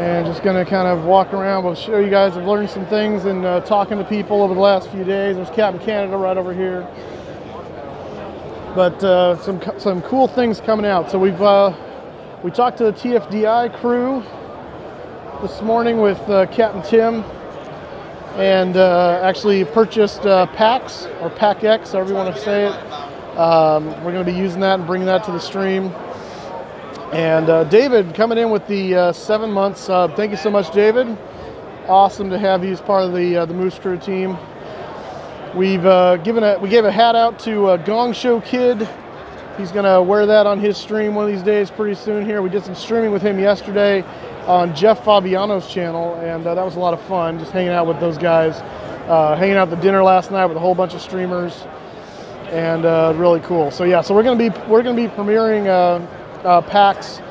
and just going to kind of walk around. We'll show you guys. I've learned some things and talking to people over the last few days. There's Captain Canada right over here. But some cool things coming out. So we talked to the TFDI crew this morning with Captain Tim, and actually purchased packs, or Pack X, however you want to say it. We're going to be using that and bringing that to the stream. And David coming in with the 7 month sub. Thank you so much, David. Awesome to have you as part of the Moose Crew team. We gave a hat out to Gong Show Kid. He's gonna wear that on his stream one of these days pretty soon here. We did some streaming with him yesterday on Jeff Fabiano's channel, and that was a lot of fun, just hanging out with those guys. Hanging out at the dinner last night with a whole bunch of streamers, and really cool. So yeah, so we're gonna be premiering packs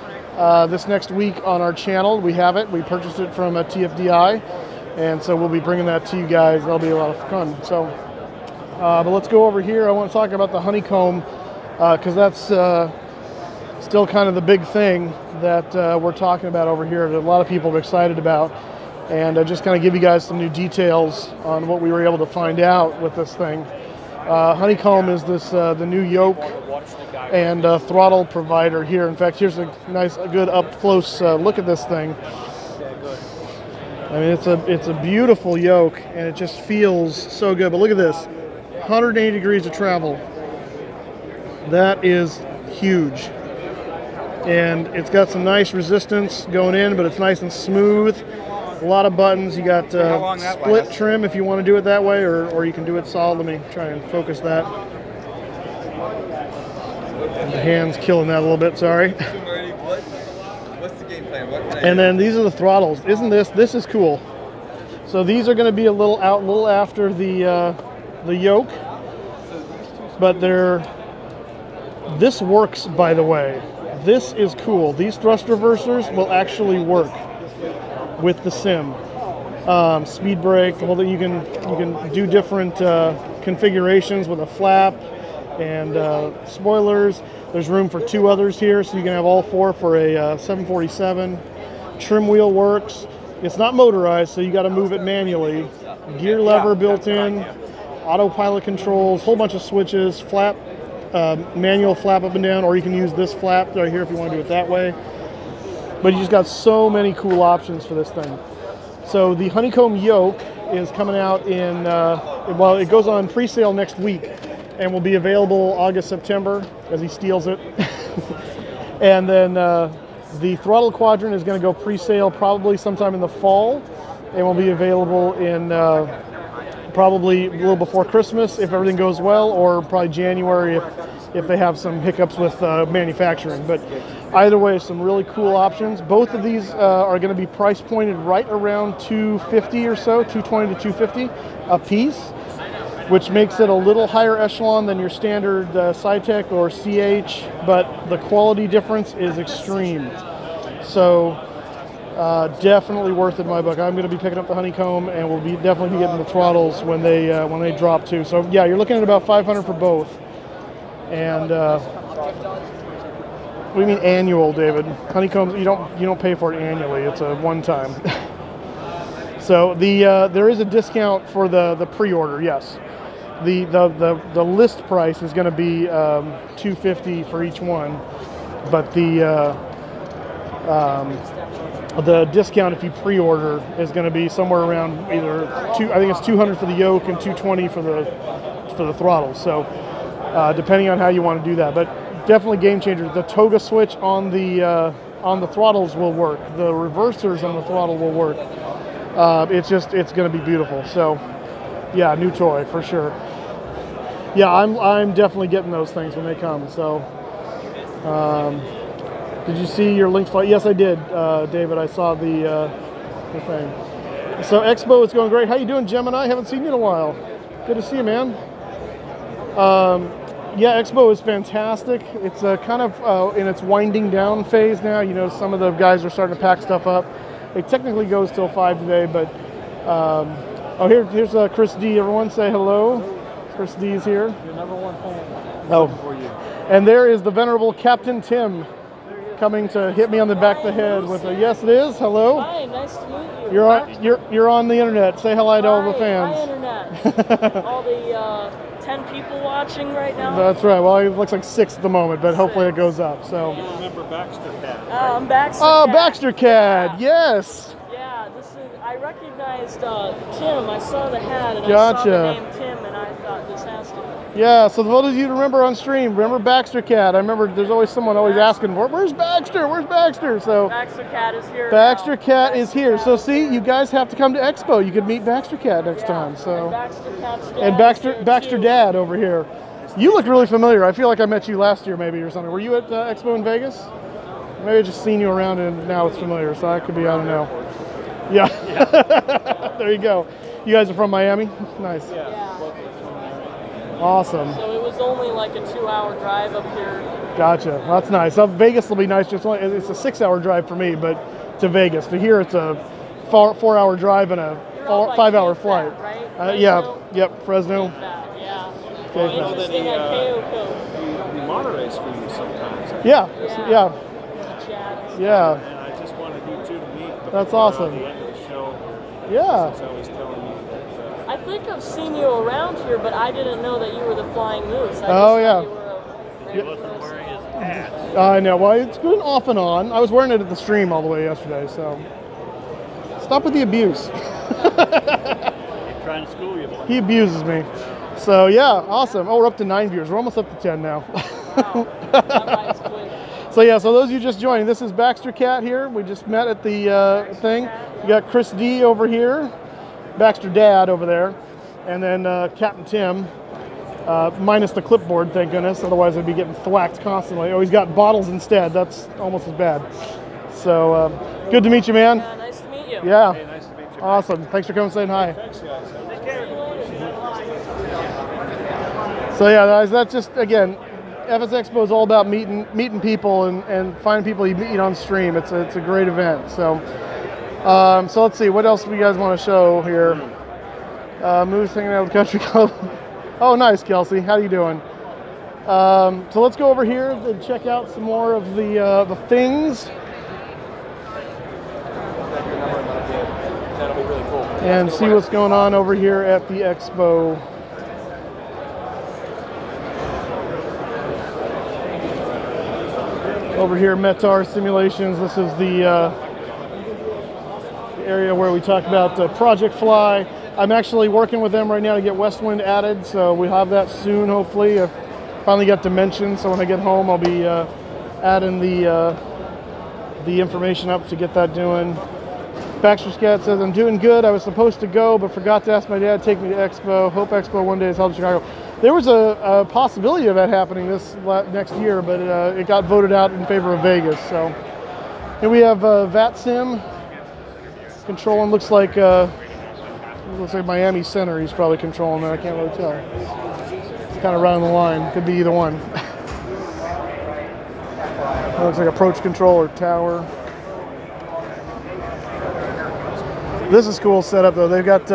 this next week on our channel. We have it. We purchased it from TFDI, and so we'll be bringing that to you guys. That'll be a lot of fun. So, but let's go over here. I want to talk about the honeycomb, because that's still kind of the big thing that we're talking about over here that a lot of people are excited about, and just kind of give you guys some new details on what we were able to find out with this thing. Honeycomb is the new yoke and throttle provider here. In fact, here's a good up close look at this thing. I mean, it's a beautiful yoke, and it just feels so good. But look at this, 180 degrees of travel. That is huge, and it's got some nice resistance going in, but it's nice and smooth. A lot of buttons. You got split trim if you want to do it that way, or you can do it solid. Let me try and focus that. The hand's killing that a little bit, sorry. What's the game plan? What can I do? And then these are the throttles. Isn't this is cool. So these are going to be a little after the yoke, but this works, by the way. This is cool. These thrust reversers will actually work with the sim. Speed brake. Well, you can do different configurations with a flap and spoilers. There's room for 2 others here, so you can have all 4 for a 747. Trim wheel works. It's not motorized, so you got to move it manually. Gear lever built in. Autopilot controls. Whole bunch of switches. Flap. Manual flap up and down, or you can use this flap right here if you want to do it that way. But you just got so many cool options for this thing. So the honeycomb yoke is coming out in, well, it goes on pre-sale next week, and will be available August, September, as he steals it. And then the throttle quadrant is going to go pre-sale probably sometime in the fall, and will be available in probably a little before Christmas if everything goes well, or probably January if they have some hiccups with manufacturing. But either way, some really cool options. Both of these are going to be price pointed right around $250 or so, $220 to $250 a piece, which makes it a little higher echelon than your standard Cytec or CH, but the quality difference is extreme. So definitely worth it in my book. I'm going to be picking up the honeycomb, and we'll definitely be getting the throttles when they drop too. So yeah, you're looking at about $500 for both. And what do you mean annual, David? Honeycombs, you don't pay for it annually. It's a one-time. So there is a discount for the pre-order. Yes, the list price is going to be $250 for each one, but the discount if you pre-order is going to be somewhere around either I think it's $200 for the yoke and $220 for the throttle. So depending on how you want to do that, but definitely game changer. The toga switch on the throttles will work. The reversers on the throttle will work. It's going to be beautiful. So yeah, new toy for sure. Yeah, I'm definitely getting those things when they come. So did you see your linked flight? Yes, I did, David. I saw the thing. So Expo is going great. How you doing, Gemini? Haven't seen you in a while. Good to see you, man. Yeah, Expo is fantastic. It's kind of in its winding down phase now. You know, some of the guys are starting to pack stuff up. It technically goes till 5 today, but oh, here's Chris D. Everyone say hello. Chris D is here. Your number one fan. Oh, For you. and there is the venerable Captain Tim. There he coming to hit me on the back of the head with a yes, it is. Hello. Hi, nice to meet you. You're on the internet. Say hello to all the fans. Hi, internet. All the 10 people watching right now. That's right. Well, it looks like 6 at the moment, but hopefully it goes up. So. You remember Baxter Cat? I'm Baxter Oh, Cat. Baxter Cat. Yeah. Yes. Yeah, I recognized Tim. I saw the hat and Gotcha. I saw the name Tim, and I thought this has to be. Yeah, so those of you to remember on stream, remember Baxter Cat. I remember there's always someone asking for, where's Baxter? Where's Baxter? So Baxter Cat is here. Baxter now. Cat is here. So see, here. you guys have to come to Expo. You could meet Baxter Cat next time. So And Baxter Cat's dad and is Baxter here, Dad over here. You look really familiar. I feel like I met you last year maybe or something. Were you at Expo in Vegas? Maybe I just seen you around and now it's familiar. So I could be, I don't know. Yeah. There you go. You guys are from Miami? Nice. Yeah. Awesome. So it was only like a 2-hour drive up here. Gotcha. Well, that's nice. Vegas will be nice. It's a 6-hour drive for me, but to Vegas. But here it's a 4-hour drive and a 5-hour flight. Right? Yeah. Yep. Fresno. Yeah. Okay. Interesting at KOCO. The Monterey screens sometimes. Yeah. Yeah. Yeah. And I just wanted you two to meet before That's awesome. the end of the show. Yeah. Since I was telling you that. I think I've seen you around here, but I didn't know that you were the Flying Moose. I Oh, just yeah. thought you were a regular person. I know. Well, it's been off and on. I was wearing it at the stream all the way yesterday, so stop with the abuse. Trying to school you. He abuses me. So yeah, awesome. Oh, we're up to 9 viewers. We're almost up to 10 now. Wow. That ride's quick. So yeah, so those of you just joining, this is Baxter Cat here. We just met at the thing. We got Chris D over here, Baxter Dad over there, and then Captain Tim, minus the clipboard, thank goodness. Otherwise, I'd be getting thwacked constantly. Oh, he's got bottles instead. That's almost as bad. So good to meet you, man. Yeah, nice to meet you. Yeah. Hey, nice to meet you. Awesome. Thanks for coming and saying hi. Thanks, guys. So yeah, guys, that's just, again, FS Expo is all about meeting people and finding people you meet on stream. It's a great event. So so let's see, what else do you guys want to show here? Moose hanging out at the country club. Oh, nice, Kelsey. How you doing? So let's go over here and check out some more of the things. That'll be really cool. And see what's going on over here at the Expo. Over here, Metar Simulations. This is the area where we talk about Project Fly. I'm actually working with them right now to get Westwind added, so we'll have that soon, hopefully. I've finally got Dimension, so when I get home, I'll be adding the information up to get that doing. Baxter Cat says, I'm doing good. I was supposed to go, but forgot to ask my dad to take me to Expo. Hope Expo one day is held in Chicago. There was a possibility of that happening this next year, but it got voted out in favor of Vegas. So here we have VAT Sim controlling. Looks like Miami Center. He's probably controlling that. I can't really tell. It's kind of right on the line. Could be either one. Looks like approach control or tower. This is cool setup though. They've got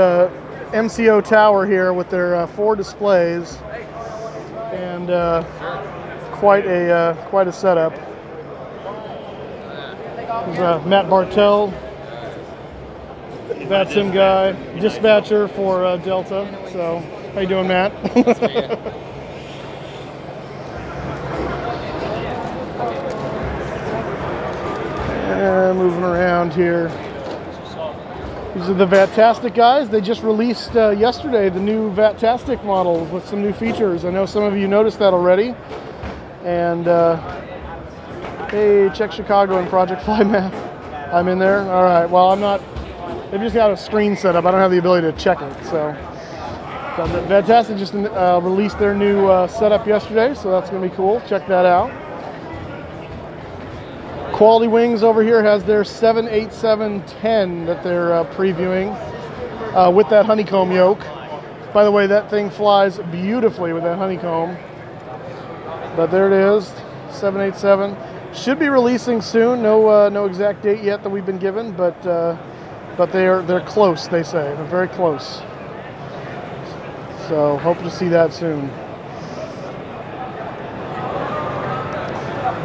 MCO tower here with their 4 displays and quite a setup. There's Matt Bartell, VAT Sim guy, dispatcher for Delta. So how you doing, Matt? Moving around here. These are the Vatastic guys. They just released yesterday the new Vatastic model with some new features. I know some of you noticed that already. And hey, check Chicago and Project Fly map. I'm in there. All right. Well, I'm not. They've just got a screen set up. I don't have the ability to check it. So Vatastic just released their new setup yesterday, so that's going to be cool. Check that out. Quality Wings over here has their 787-10 that they're previewing with that honeycomb yoke. By the way, that thing flies beautifully with that honeycomb. But there it is, 787. Should be releasing soon. No exact date yet that we've been given, but they're close. They say they're very close. So hope to see that soon.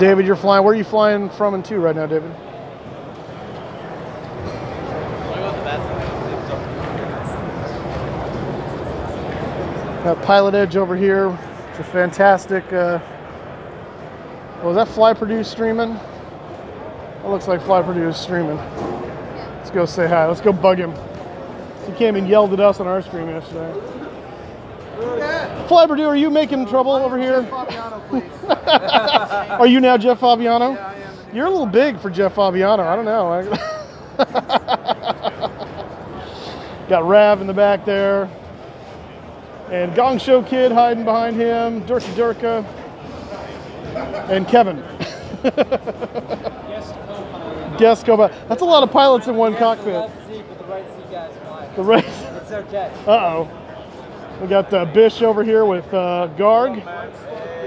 David, you're flying. Where are you flying from and to right now, David? Got Pilot Edge over here. It's a fantastic. Was that Fly Purdue streaming? It looks like Fly Purdue is streaming. Let's go say hi. Let's go bug him. He came and yelled at us on our stream yesterday. Fly Purdue, are you making trouble over here? Fabiano, please. Are you now Jeff Fabiano? Yeah, I am. You're a little big for Jeff Fabiano. I don't know. Got Rav in the back there. And Gong Show Kid hiding behind him. Durka Durka. And Kevin. Guest co-pilot. That's a lot of pilots in one cockpit. The left seat, but the right seat guys fly. The right. It's okay. Uh-oh. We got Bish over here with Garg.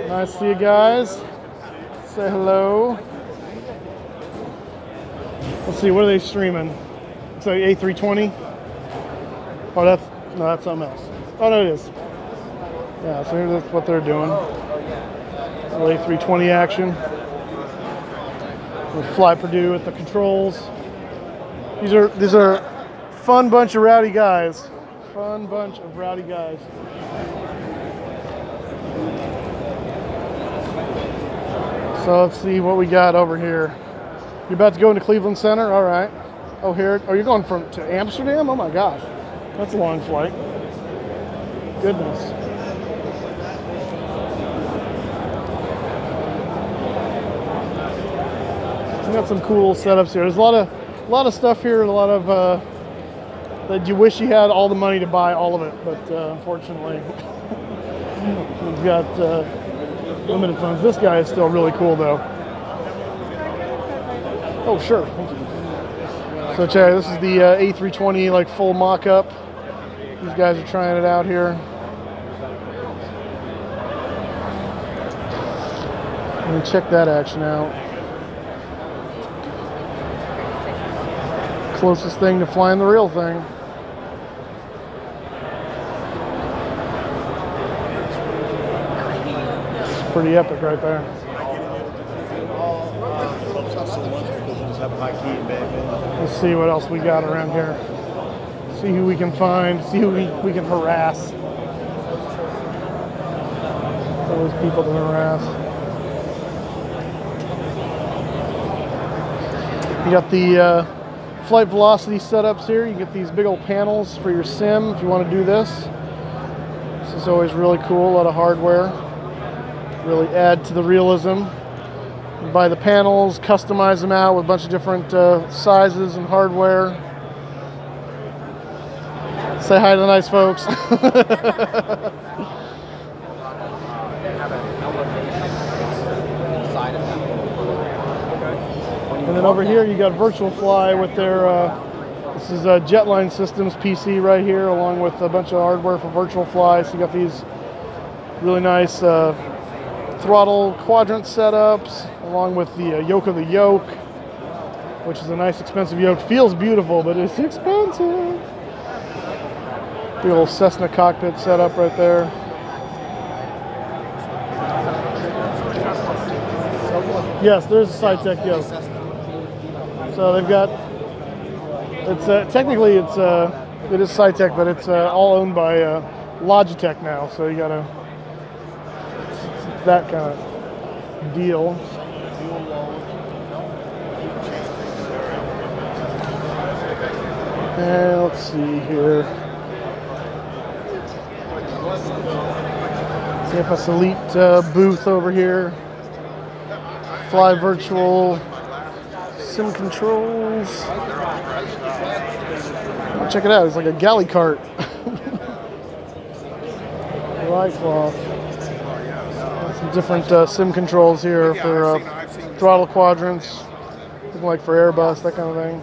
Nice to see you guys. Say hello. Let's see, what are they streaming? It's like A320. Oh, that's something else. Oh, no, it is. Yeah, so here's that's what they're doing. Little A320 action. With Fly Purdue at the controls. These are fun bunch of rowdy guys. Fun bunch of rowdy guys. So let's see what we got over here. You're about to go into Cleveland Center? All right. Oh, here. Oh, you're going to Amsterdam? Oh my gosh. That's a long flight. Goodness. We got some cool setups here. There's a lot of stuff here, and a lot of that you wish you had all the money to buy all of it, but unfortunately, we've got limited funds. This guy is still really cool, though. Oh, sure. Thank you. So, check. This is the A320 like full mock-up. These guys are trying it out here. Let me check that action out. Closest thing to flying the real thing. It's pretty epic right there. Let's see what else we got around here. See who we can find. See who we can harass. Those people to harass. You got the flight velocity setups here. You get these big old panels for your sim if you want to do this. This is always really cool. A lot of hardware. Really add to the realism. You buy the panels, customize them out with a bunch of different sizes and hardware. Say hi to the nice folks. And then over here you got Virtual Fly with their, this is a Jetline Systems PC right here, along with a bunch of hardware for Virtual Fly. So you got these really nice throttle quadrant setups, along with the yoke of the yoke, which is a nice expensive yoke. Feels beautiful, but it's expensive. Big old Cessna cockpit setup right there. Yes, there's a SciTech yoke. So they've got, it's technically it is SciTech, but it's all owned by Logitech now. So you gotta, it's that kind of deal. And let's see here. CFS Elite booth over here. Fly Virtual Sim Controls. Oh, check it out, it's like a galley cart. Light cloth. Some different sim controls here for throttle quadrants, looking like for Airbus, that kind of thing.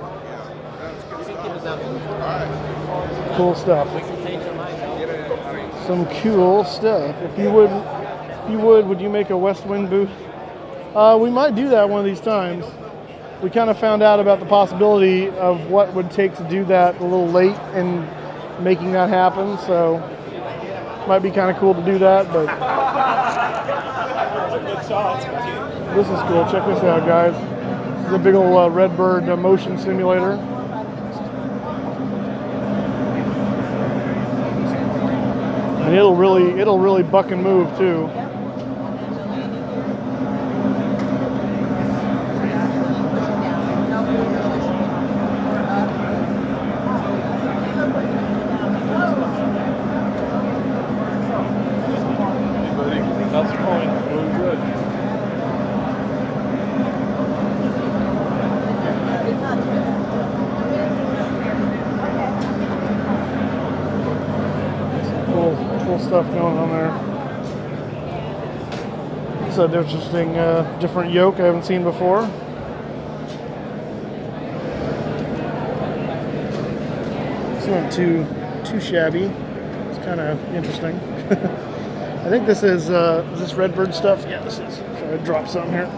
Cool stuff. Some cool stuff. If you would you make a West Wind booth? We might do that one of these times. We kind of found out about the possibility of what would take to do that a little late in making that happen, so it might be kind of cool to do that, but This is cool. Check this out, guys. This is a big old Redbird motion simulator. And it'll really buck and move too. That's the point. Doing good. Cool stuff going on there. It's an interesting, different yoke I haven't seen before. It's not too shabby. It's kind of interesting. I think this is this Redbird stuff? Yeah, this is. So I dropped some here.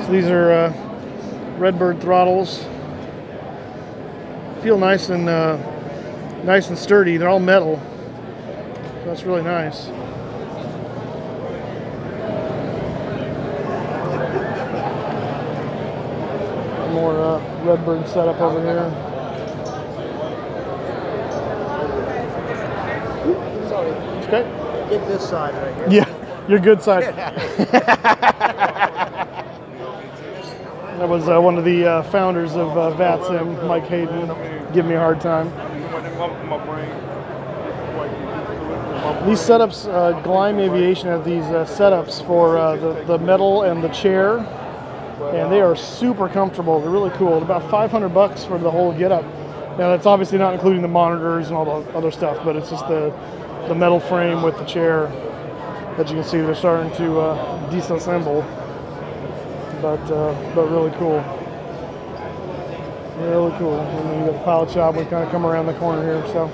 So these are Redbird throttles. Feel nice and sturdy. They're all metal. So that's really nice. More Redbird setup over here. Okay. Get this side right here. Yeah, your good side. That was one of the founders of Flight Sim, Mike Hayden, giving me a hard time. These setups, Gleim Aviation have these setups for the metal and the chair, and they are super comfortable. They're really cool. About $500 for the whole getup. Now that's obviously not including the monitors and all the other stuff, but it's just the metal frame with the chair that you can see they're starting to disassemble. But really cool. Really cool. And then you got the pilot shop. We kind of come around the corner here. So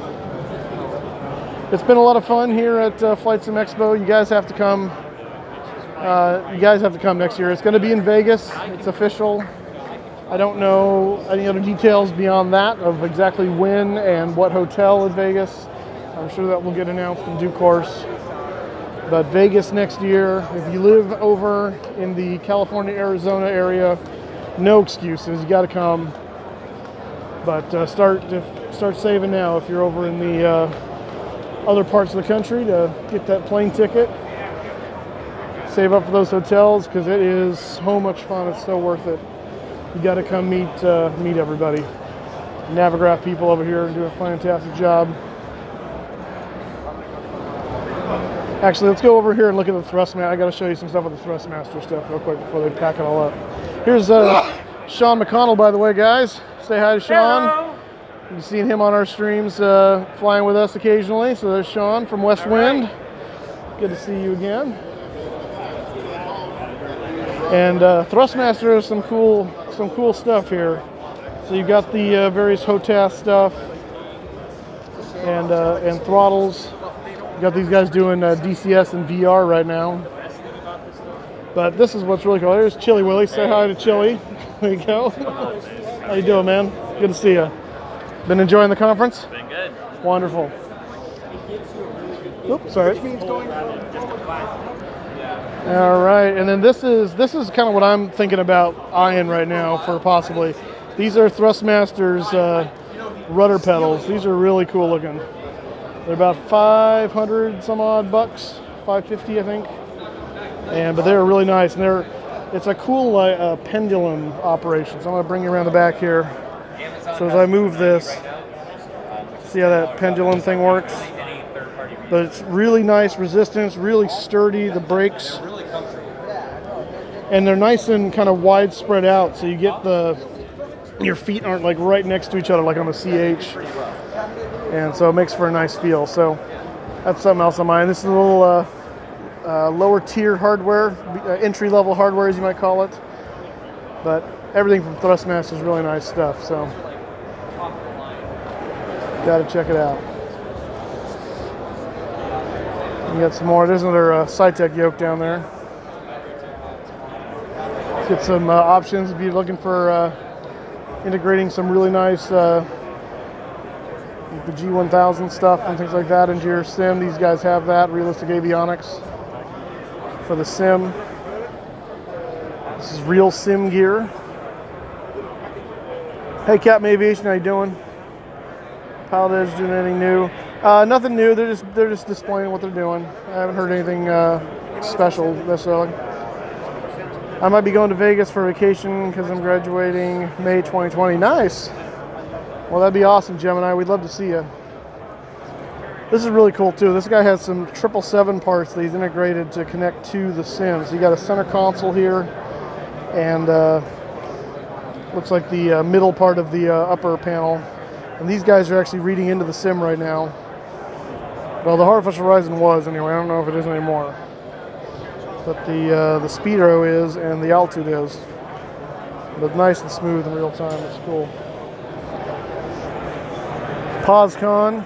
it's been a lot of fun here at Flight Sim Expo. You guys have to come. You guys have to come next year. It's going to be in Vegas. It's official. I don't know any other details beyond that of exactly when and what hotel in Vegas. I'm sure that will get announced in due course. But Vegas next year, if you live over in the California, Arizona area, no excuses. You got to come. But start saving now if you're over in the other parts of the country to get that plane ticket. Save up for those hotels because it is so much fun. It's so worth it. You got to come meet everybody. Navigraph people over here do a fantastic job. Actually, let's go over here and look at the Thrustmaster. I got to show you some stuff with the Thrustmaster stuff real quick before they pack it all up. Here's Sean McConnell, by the way, guys. Say hi to Sean. Hello. You've seen him on our streams flying with us occasionally. So there's Sean from West Wind. Good to see you again. And Thrustmaster has some cool stuff here. So you've got the various HOTAS stuff and throttles. You got these guys doing DCS and VR right now. But this is what's really cool. There's Chili Willie. Say hi to Chili. There you go. How you doing, man? Good to see you. Been enjoying the conference? Been good. Wonderful. Oops, sorry. All right, and then this is kind of what I'm thinking about eyeing right now for possibly. These are Thrustmaster's rudder pedals. These are really cool looking. They're about 500 some odd bucks, 550 I think. But they're really nice, and it's a cool pendulum operation. So I'm gonna bring you around the back here. So as I move this, see how that pendulum thing works? But it's really nice resistance, really sturdy, the brakes. And they're nice and kind of wide spread out, so you get your feet aren't like right next to each other like on the CH. And so it makes for a nice feel. So that's something else on mine. This is a little lower tier hardware, entry level hardware as you might call it. But everything from Thrustmaster is really nice stuff. So got to check it out. You got some more. There's another SciTech yoke down there. Let's get some options if you're looking for integrating some really nice the G1000 stuff and things like that into your sim. These guys have that, realistic avionics for the sim. This is real sim gear. Hey, Captain Aviation, how you doing? Pilot Edge doing anything new? Nothing new. They're just displaying what they're doing. I haven't heard anything special necessarily. I might be going to Vegas for vacation because I'm graduating May 2020. Nice. Well, that'd be awesome, Gemini. We'd love to see you. This is really cool too. This guy has some 777 parts that he's integrated to connect to the sim. So you got a center console here, and looks like the middle part of the upper panel. And these guys are actually reading into the sim right now. Well, the Artificial Horizon was anyway. I don't know if it is anymore. But the speedo is, and the altitude is. But nice and smooth in real time. It's cool. PosCon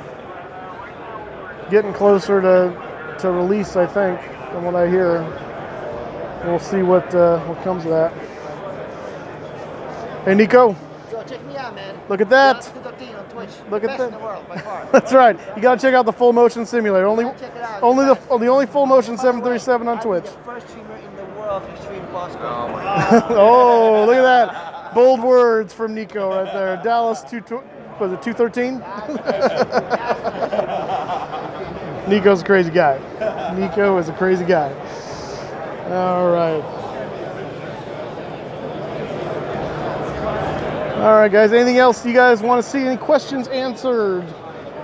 getting closer to release, I think, from what I hear. We'll see what comes of that. Hey, Nico. Yo, check me out, man. Look at that. 213 on Twitch. Look at Best that. in the world, by far. That's right. You got to check out the full motion simulator. Check it out. The only full motion 737 on Twitch. I'm the first streamer in the world to stream PosCon. Oh my God. Oh, look at that. Bold words from Nico right there. Dallas 213? Nico's a crazy guy. Nico is a crazy guy. All right. All right, guys. Anything else you guys want to see? Any questions answered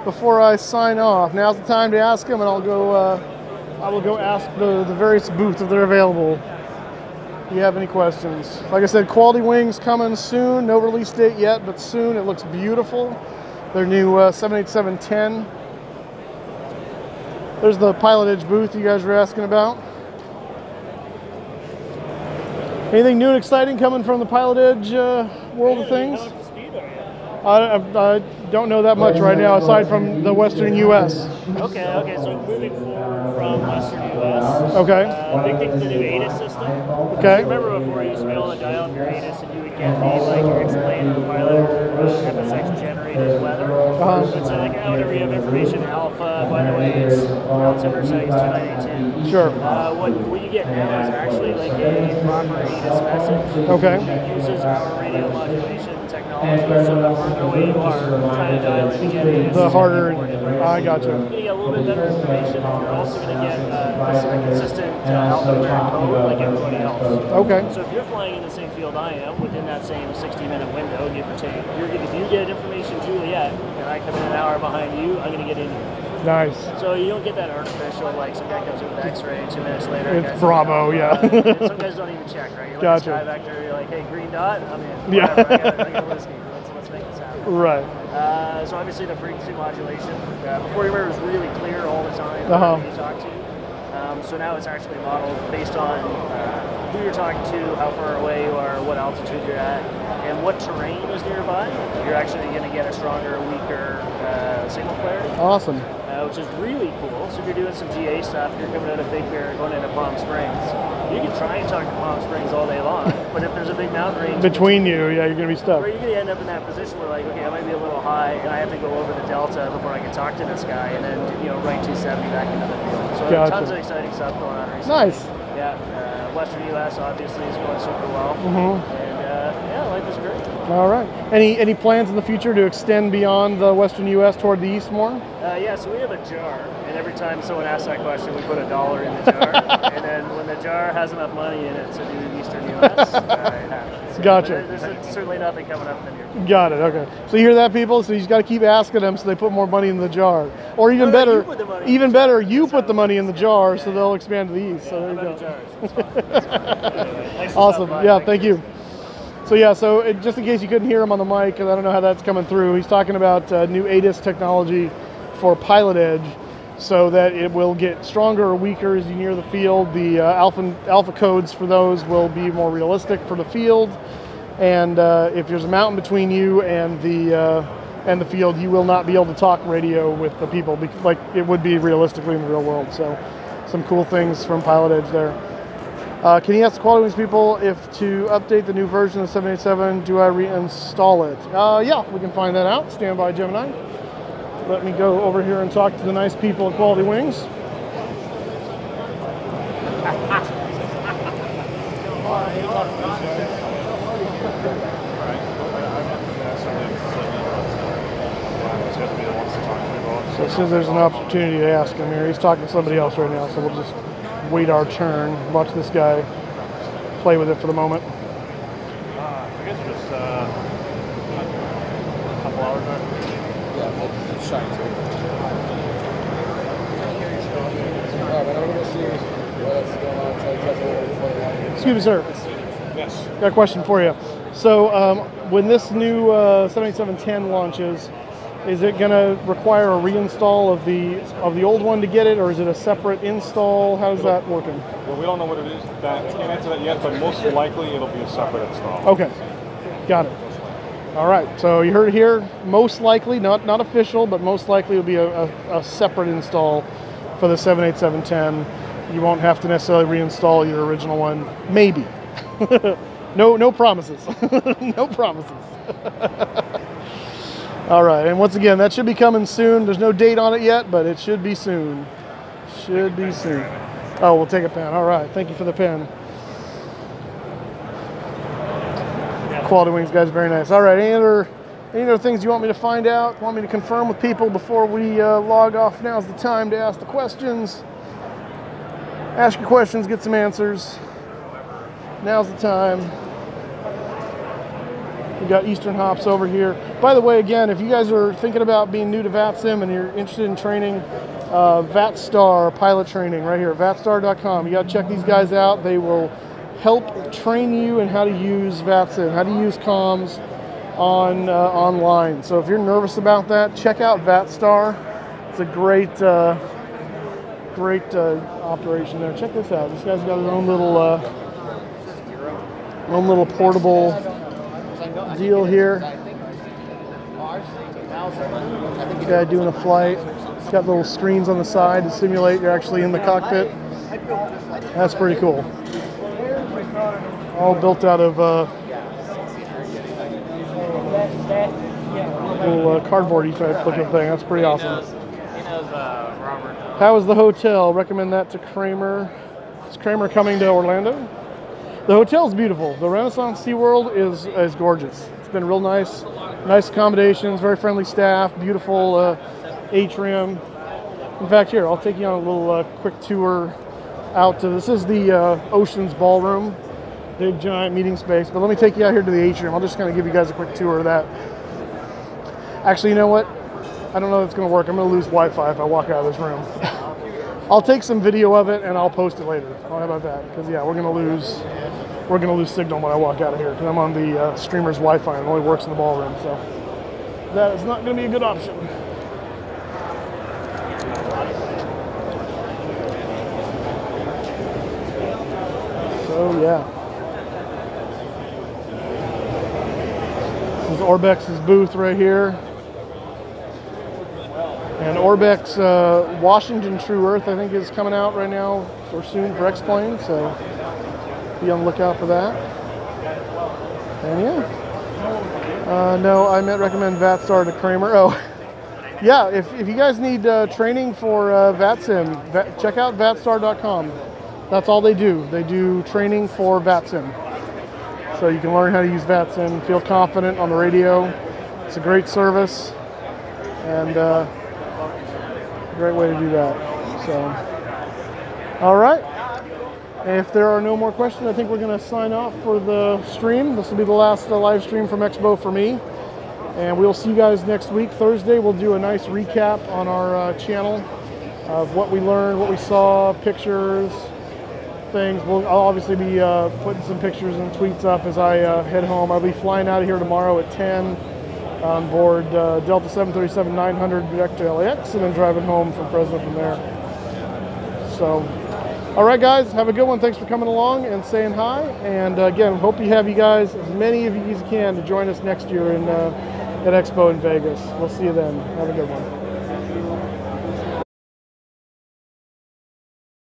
before I sign off? Now's the time to ask them, and I will go ask the various booths if they're available. Do you have any questions? Like I said, Quality Wings coming soon. No release date yet, but soon. It looks beautiful. Their new 787-10. There's the Pilot Edge booth you guys were asking about. Anything new and exciting coming from the Pilot Edge world of things? I don't know that much right now, aside from the Western U.S. Okay, so moving forward from Western U.S. Okay. Big thing's the new addon system. Okay. Remember before you used to be able to dial up your addon and you would get the explain to the pilot FSX generated weather. It's like, whenever you have information alpha, by the way, it's altimeter settings 29810. Sure. What you get now is actually like a proper addon message. Okay. That uses our radio modulation technology, so the further away you are trying to dial in to get it, The harder. I got you. you're going to get a little bit better information. You're also going to get a consistent alpha code like everybody else. Okay. So if you're flying in the same field I am, within that same 60-minute window, give or take, if you get information Juliet, and I come in an hour behind you, I'm going to get in here. Nice. So you don't get that artificial, like some guy comes in with X-ray 2 minutes later. It's Bravo, yeah. Some guys don't even check, right? You're like Gotcha. a sky vector, you're like, hey, green dot, I'm in. Yeah. Whatever, I got a whiskey. Let's make this happen. Right. So obviously the frequency modulation. Before you were, it was really clear all the time who you talk to. So now it's actually modeled based on who you're talking to, how far away you are, what altitude you're at, and what terrain is nearby. You're actually going to get a stronger, weaker signal clarity. Awesome. Which is really cool. So if you're doing some GA stuff, you're coming out of Big Bear, going into Palm Springs, you can try and talk to Palm Springs all day long, but if there's a big mountain range Between you, yeah, you're going to be stuck. or you're going to end up in that position where, like, okay, I might be a little high, and I have to go over the delta before I can talk to this guy, and then, right 270 back into the field. So Gotcha. tons of exciting stuff going on recently. Nice. Yeah, Western U.S. obviously is going super well, and life is great. All right. Any plans in the future to extend beyond the Western U.S. toward the east more? So we have a jar, and every time someone asks that question, we put $1 in the jar, and then when the jar has enough money in it to do Eastern U.S., it happens. So, Gotcha. There's certainly nothing coming up in the near future. Got it. Okay. So you hear that, people? So you just got to keep asking them so they put more money in the jar, or even better, you put the money in the better, jar. you put the money in the jar so they'll expand to the east. So there you go. Jars. It's fine. It's fine. Anyway, thanks for Awesome. stopping by. Yeah. Thank you. So just in case you couldn't hear him on the mic, because I don't know how that's coming through, he's talking about new ADIS technology for Pilot Edge, so that it will get stronger or weaker as you near the field. The alpha codes for those will be more realistic for the field, and if there's a mountain between you and the field, you will not be able to talk radio with the people like it would be realistically in the real world. So some cool things from Pilot Edge there. Can you ask the Quality Wings people if to update the new version of 787, do I reinstall it? Yeah, we can find that out. Stand by, Gemini. Let me go over here and talk to the nice people at Quality Wings. as soon as there's an opportunity to ask him here. He's talking to somebody else right now, so we'll just wait our turn. Watch this guy play with it for the moment. I guess just a couple hours back. Yeah, we'll try to. Alright, I'm gonna see what else is going on. Try to catch a little before the line. Excuse me, sir. Yes. Got a question for you. So when this new 78710 launches, is it going to require a reinstall of the old one to get it, or is it a separate install? How's that working? Well, we don't know what it is. Can't answer that yet, but most likely it'll be a separate install. Okay, got it. All right, so you heard it here. Most likely, not official, but most likely it'll be a separate install for the 78710. You won't have to necessarily reinstall your original one. Maybe. No promises. No promises. All right, and once again, that should be coming soon. There's no date on it yet, but it should be soon. Should be soon. Oh, we'll take a pen. All right, thank you for the pen. Quality Wings, guys, very nice. All right, any other things you want me to find out? Want me to confirm with people before we log off? Now's the time to ask the questions. Ask your questions, get some answers. Now's the time. We got Eastern Hops over here. By the way, again, if you guys are thinking about being new to VATSIM and you're interested in training, VATStar pilot training right here, vatstar.com. You got to check these guys out. They will help train you in how to use VATSIM, how to use comms online. So if you're nervous about that, check out VATStar. It's a great operation there. Check this out. This guy's got his own little portable deal here. Guy doing a flight. It's got little screens on the side to simulate you're actually in the cockpit. That's pretty cool. All built out of little cardboardy type looking thing. That's pretty awesome. How is the hotel? Recommend that to Kramer. Is Kramer coming to Orlando? The hotel's beautiful. The Renaissance SeaWorld is gorgeous. It's been real nice. Nice accommodations, very friendly staff, beautiful atrium. In fact, here, I'll take you on a little quick tour out to, this is the Oceans Ballroom. Big, giant meeting space. But let me take you out here to the atrium. I'll just kind of give you guys a quick tour of that. Actually, you know what? I don't know if it's going to work. I'm going to lose Wi-Fi if I walk out of this room. I'll take some video of it and I'll post it later. How about that? Because yeah, we're gonna lose signal when I walk out of here because I'm on the streamer's Wi-Fi and it only works in the ballroom. So that is not going to be a good option. So yeah, this is Orbex's booth right here. And Orbex Washington True Earth, I think, is coming out right now or soon for X-Plane, so be on the lookout for that. And yeah. No, I meant recommend VATStar to Kramer. Oh, yeah, if you guys need training for VATSIM, check out vatstar.com. That's all they do. They do training for VATSIM. So you can learn how to use VATSIM, feel confident on the radio. It's a great service. And great way to do that. So, all right. If there are no more questions, I think we're going to sign off for the stream. This will be the last live stream from Expo for me. And we'll see you guys next week. Thursday, we'll do a nice recap on our channel of what we learned, what we saw, pictures, things. I'll obviously be putting some pictures and tweets up as I head home. I'll be flying out of here tomorrow at 10. On board Delta 737-900 direct to LAX and then driving home from Fresno from there. So, all right, guys, have a good one. Thanks for coming along and saying hi. And again, hope you have you guys, as many of you as you can, to join us next year at Expo in Vegas. We'll see you then. Have a good one.